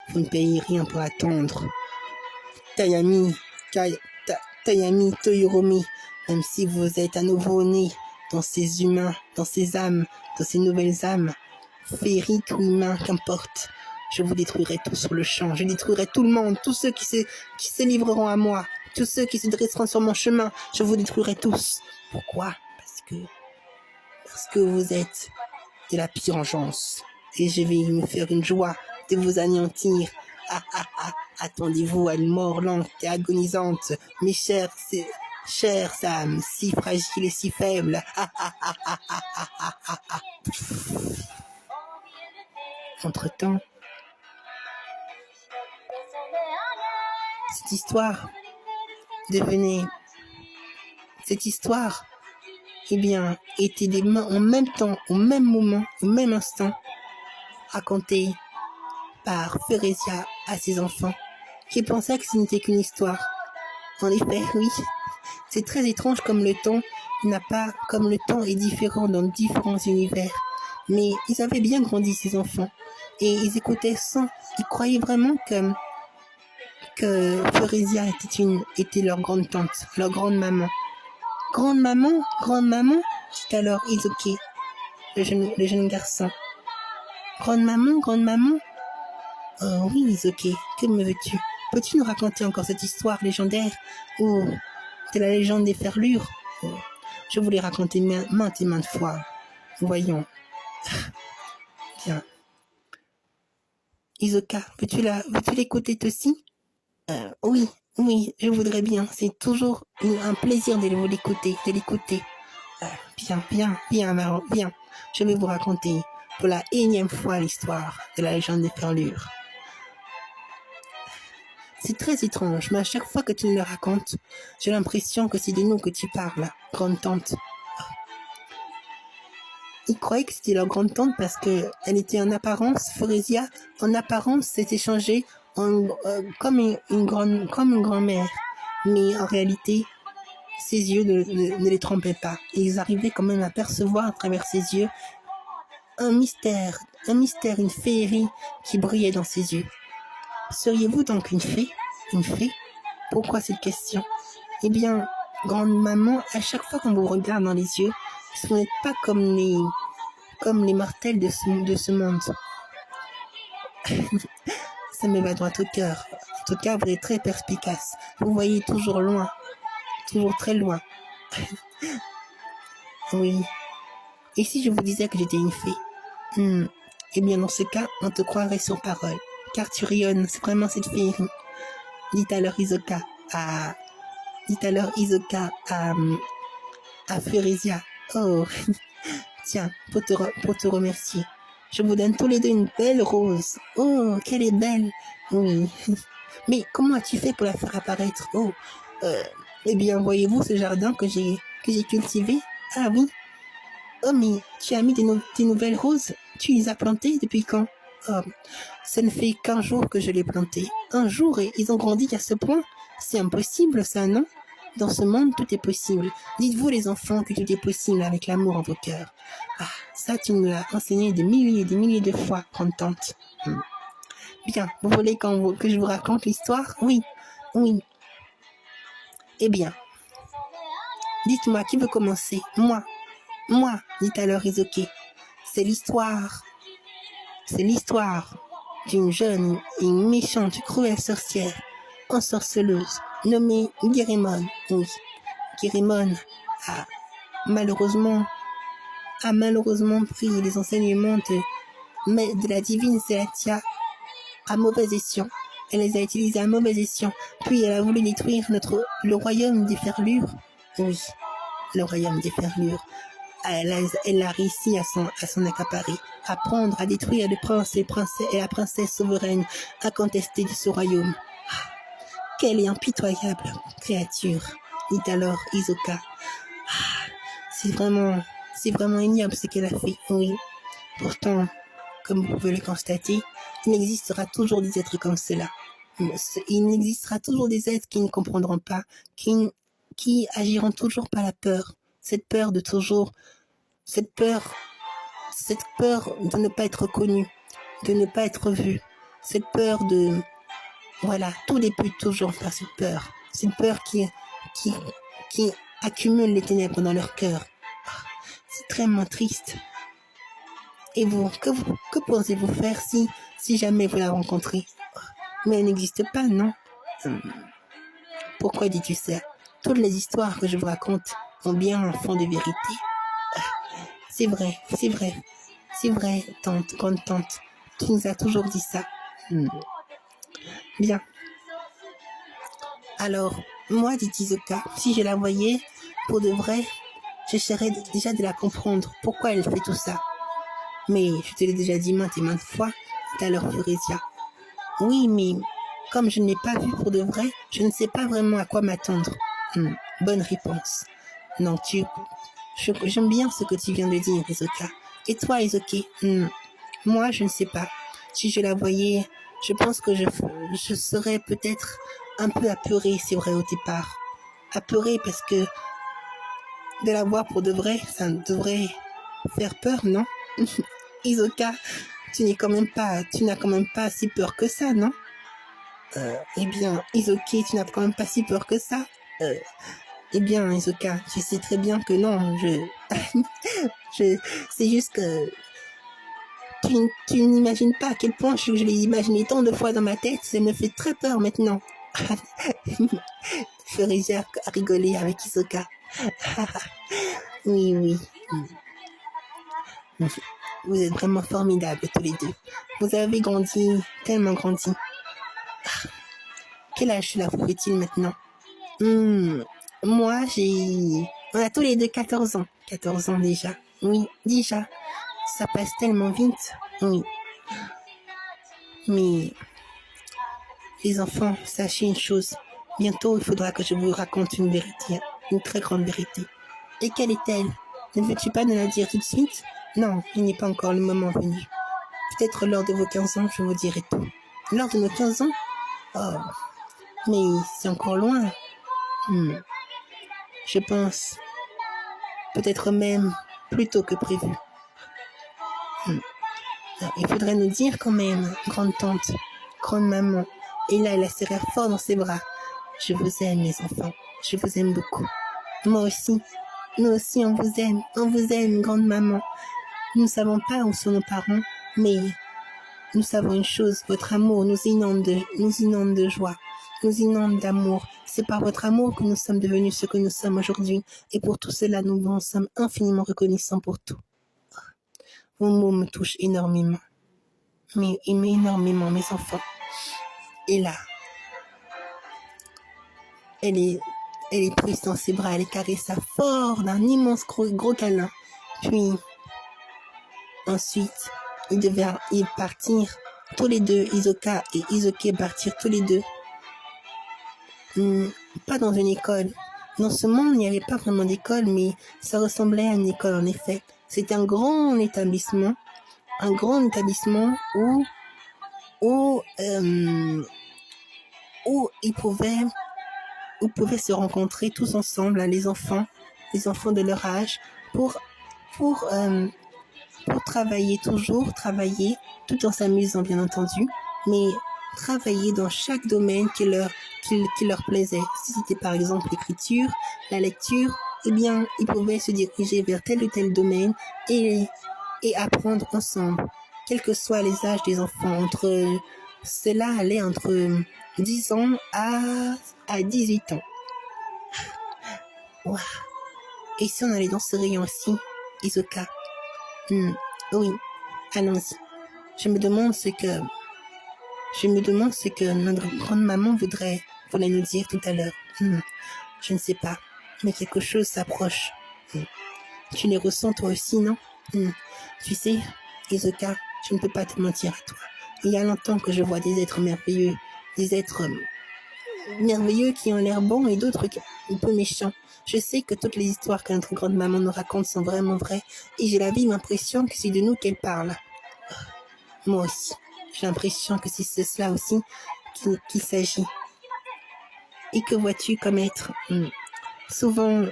Vous ne payez rien pour attendre. Tayami, Tayami Toyoromi, même si vous êtes à nouveau-né dans ces humains, dans ces âmes, dans ces nouvelles âmes, féeriques ou humains, qu'importe, je vous détruirai tout sur le champ, je détruirai tout le monde, tous ceux qui se livreront à moi, tous ceux qui se dresseront sur mon chemin, je vous détruirai tous. Pourquoi? Parce que vous êtes de la pire engeance, et je vais me faire une joie de vous anéantir. Ah ah ah, attendez-vous à une mort lente et agonisante, mes chères âmes, si fragiles et si faibles. Ah ah ah ah ah ah ah ah ah. Entre-temps, cette histoire, eh bien, était en même temps, au même moment, au même instant, racontée par Férésia à ses enfants, qui pensaient que ce n'était qu'une histoire. En effet, oui, c'est très étrange comme le temps est différent dans différents univers. Mais ils avaient bien grandi, ces enfants, et ils écoutaient ils croyaient vraiment que Férésia était leur grande tante, leur grande maman. Grande maman, dit alors Izuki, le jeune garçon. Grande maman. Oh oui, Izuki, que me veux-tu? Peux-tu nous raconter encore cette histoire légendaire ou de la légende des ferlures? Je vous l'ai raconté maintes et maintes fois. Voyons. Bien. Izuka, veux-tu l'écouter aussi? Oui, je voudrais bien. C'est toujours un plaisir de l'écouter. Bien, Maro, bien. Je vais vous raconter pour la énième fois l'histoire de la légende des ferlures. C'est très étrange, mais à chaque fois que tu me le racontes, j'ai l'impression que c'est de nous que tu parles, grande tante. Ils croyaient que c'était leur grande tante parce que elle était en apparence, Férésia, en apparence, s'est échangée comme une grand-mère. Mais en réalité, ses yeux ne les trompaient pas. Et ils arrivaient quand même à percevoir à travers ses yeux un mystère, une féerie qui brillait dans ses yeux. Seriez-vous donc une fée? Une fée? Pourquoi cette question? Eh bien, grande maman, à chaque fois qu'on vous regarde dans les yeux, vous n'êtes pas comme les mortels de ce monde. Ça me va droit au cœur. En tout cas, vous êtes très perspicace. Vous voyez toujours loin. Toujours très loin. Oui. Et si je vous disais que j'étais une fée? Eh bien, dans ce cas, on te croirait sur parole. Car tu rayonnes, c'est vraiment cette féerie. Dit alors Izuka à Férésia. Oh, tiens, pour te remercier. Je vous donne tous les deux une belle rose. Oh, qu'elle est belle. Oui. Mais comment as-tu fait pour la faire apparaître? Oh, eh bien, voyez-vous ce jardin que j'ai cultivé? Ah oui. Oh, mais tu as mis des nouvelles roses? Tu les as plantées depuis quand? Oh, ça ne fait qu'un jour que je les ai plantées. Un jour et ils ont grandi à ce point? C'est impossible ça, non? Dans ce monde, tout est possible. Dites-vous les enfants que tout est possible avec l'amour en vos cœurs. Ah, ça tu nous l'as enseigné des milliers de fois, grande tante. Bien, vous voulez que je vous raconte l'histoire? Oui. Eh bien, dites-moi, qui veut commencer? Moi, dit alors Izuki. C'est l'histoire d'une jeune et méchante cruelle sorcière, ensorceleuse, nommée Guérimon. Oui, Guérimon a malheureusement pris les enseignements de la divine Zelatia à mauvais escient. Elle les a utilisés à mauvais escient. Puis elle a voulu détruire le royaume des ferlures. Oui, le royaume des ferlures. Elle a réussi à s'en accaparer, à prendre, à détruire les princes et la princesse souveraine incontestée de ce royaume. Quelle est impitoyable créature, dit alors Izuka. C'est vraiment ignoble ce qu'elle a fait, oui. Pourtant, comme vous pouvez le constater, il existera toujours des êtres comme cela. Il existera toujours des êtres qui ne comprendront pas, qui agiront toujours par la peur. Cette peur de ne pas être connu, de ne pas être vu. cette peur de... Voilà, tout débute toujours par cette peur. Cette peur qui accumule les ténèbres dans leur cœur. C'est extrêmement triste. Et vous, que pensez-vous faire si jamais vous la rencontrez? Mais elle n'existe pas, non? Pourquoi dis-tu ça? Toutes les histoires que je vous raconte ont bien un fond de vérité. C'est vrai, c'est vrai. C'est vrai, tante, grande tante. Tu nous as toujours dit ça. Bien. Alors, moi, dit Isoka, si je la voyais, pour de vrai, j'essaierais déjà de la comprendre. Pourquoi elle fait tout ça? Mais je te l'ai déjà dit maintes et maintes fois, tout à l'heure, Furesia. Oui, mais comme je ne l'ai pas vue pour de vrai, je ne sais pas vraiment à quoi m'attendre. Bonne réponse. Non, j'aime bien ce que tu viens de dire, Isoka. Et toi, Isoki? Moi, je ne sais pas. Si je la voyais, je pense que je serais peut-être un peu apeurée, c'est vrai, au départ. Apeurée parce que de la voir pour de vrai, ça devrait faire peur, non? Isoka, tu n'as quand même pas si peur que ça, non? Eh bien, Isoki, tu n'as quand même pas si peur que ça? Eh bien, Isoka, tu sais très bien que non, c'est juste que tu n'imagines pas à quel point je l'ai imaginé tant de fois dans ma tête, ça me fait très peur maintenant. Furesia a rigolé avec Isoka. Oui. Vous êtes vraiment formidables tous les deux. Vous avez grandi, tellement grandi. Quel âge cela vous fait-il maintenant? Moi, on a tous les deux 14 ans. 14 ans déjà. Oui, déjà. Ça passe tellement vite. Oui. Mais, les enfants, sachez une chose. Bientôt, il faudra que je vous raconte une vérité. Une très grande vérité. Et quelle est-elle? Ne veux-tu pas nous la dire tout de suite? Non, il n'est pas encore le moment venu. Peut-être lors de vos 15 ans, je vous dirai tout. Lors de nos 15 ans? Oh, mais c'est encore loin. Je pense peut-être même plus tôt que prévu. Il faudrait nous dire quand même, grande tante, grande maman. Et là, elle la serrait fort dans ses bras. Je vous aime, mes enfants. Je vous aime beaucoup. Moi aussi. Nous aussi, on vous aime, grande maman. Nous ne savons pas où sont nos parents, mais nous savons une chose, votre amour nous inonde de joie, nous inonde d'amour. C'est par votre amour que nous sommes devenus ce que nous sommes aujourd'hui. Et pour tout cela, nous vous en sommes infiniment reconnaissants pour tout. Vos mots me touchent énormément. Mais énormément, mes enfants. Et là, elle est prise dans ses bras, elle caresse ça fort d'un immense gros câlin. Puis, ensuite, ils devaient partir tous les deux, Isoka et Isoke partirent tous les deux. Pas dans une école. Dans ce monde, il n'y avait pas vraiment d'école, mais ça ressemblait à une école en effet. C'était un grand établissement où ils pouvaient se rencontrer tous ensemble, hein, les enfants de leur âge, pour travailler, tout en s'amusant bien entendu, mais travailler dans chaque domaine qui leur plaisait. Si c'était par exemple l'écriture, la lecture, eh bien, ils pouvaient se diriger vers tel ou tel domaine et apprendre ensemble, quels que soient les âges des enfants. Cela allait entre 10 ans à 18 ans. Wow. Et si on allait dans ce rayon aussi, Isoka? Oui, allons-y. Je me demande ce que notre grande maman voulait nous dire tout à l'heure. Je ne sais pas, mais quelque chose s'approche. Tu les ressens toi aussi, non? Tu sais, Isoka, je ne peux pas te mentir à toi. Il y a longtemps que je vois des êtres merveilleux, qui ont l'air bons et d'autres un peu méchants. Je sais que toutes les histoires que notre grande maman nous raconte sont vraiment vraies et j'ai la vive impression que c'est de nous qu'elle parle. Moi aussi, j'ai l'impression que c'est cela aussi qu'il s'agit. Et que vois-tu comme être? Souvent,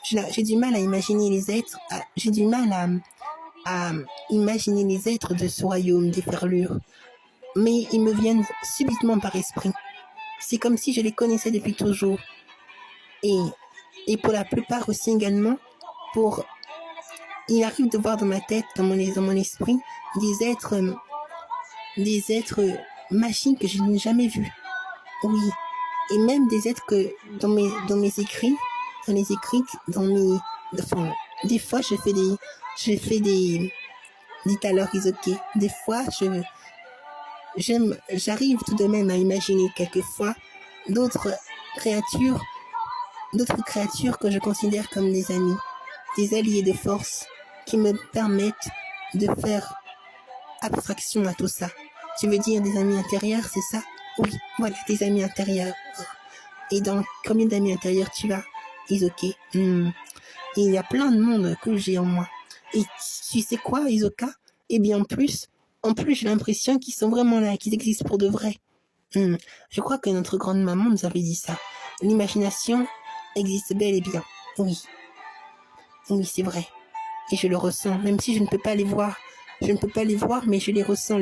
j'ai du mal à imaginer les êtres, j'ai du mal à imaginer les êtres de ce royaume des ferlures. mais ils me viennent subitement par esprit. C'est comme si je les connaissais depuis toujours. Et pour la plupart aussi également, il arrive de voir dans ma tête, dans mon esprit, des êtres magiques que je n'ai jamais vus. Oui. Et même des êtres que dans mes écrits, enfin, des fois je fais des talents isoqués. Des fois j'arrive tout de même à imaginer quelquefois d'autres créatures, que je considère comme des amis, des alliés de force qui me permettent de faire abstraction à tout ça. Tu veux dire des amis intérieurs, c'est ça? Oui, voilà, des amis intérieurs. Et donc, combien d'amis intérieurs tu as? Isoké. Il y a plein de monde que j'ai en moi. Et tu sais quoi, Isoka? Eh bien, en plus, j'ai l'impression qu'ils sont vraiment là, qu'ils existent pour de vrai. Je crois que notre grande maman nous avait dit ça. L'imagination existe bel et bien. Oui. Oui, c'est vrai. Et je le ressens, même si je ne peux pas les voir. Je ne peux pas les voir, mais je les ressens.